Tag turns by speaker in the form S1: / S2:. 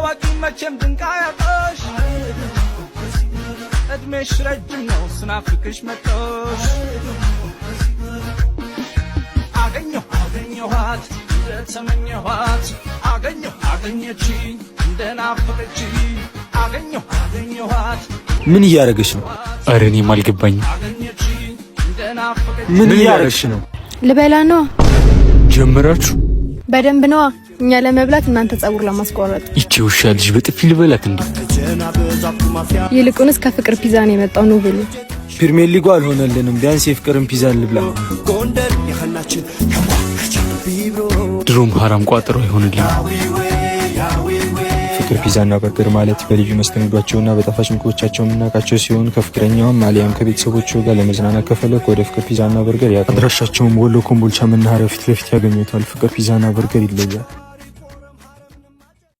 S1: አዋቂ መቼም ድንቅ አያጣሽ እድሜሽ ረጅም ነው ስናፍቅሽ መጣሽ አገኘኋት እንደተመኘኋት አገኘችኝ እንደናፈቀችኝ አገኘኋት
S2: ምን እያደረገሽ ነው?
S3: ኧረ እኔም አልገባኝም።
S2: ምን እያደረግሽ ነው?
S4: ልበላ ነው።
S3: ጀመራችሁ?
S4: በደንብ ነዋ። እኛ ለመብላት እናንተ ጸጉር ለማስቆረጥ።
S3: ይቺ ውሻ ልጅ በጥፊ ልበላት እንዴ?
S4: ይልቁንስ ከፍቅር ፒዛ ነው የመጣው ነው ብሉ።
S2: ፕሪሚየር ሊጉ አልሆነልንም። ቢያንስ የፍቅርን ፒዛ ልብላ።
S3: ድሮም ሐራም ቋጥሮ አይሆንልኝ።
S2: ፍቅር ፒዛና በርገር ማለት በልዩ መስተንግዷቸውና በጣፋጭ ምግቦቻቸው የምናውቃቸው ሲሆን ከፍቅረኛውም አሊያም ከቤተሰቦቹ ጋር ለመዝናናት ከፈለክ ወደ ፍቅር ፒዛና በርገር አድራሻቸውም ወሎ ኮምቦልቻ መናኸሪያ ፊት ለፊት ያገኙታል። ፍቅር ፒዛና በርገር ይለያል።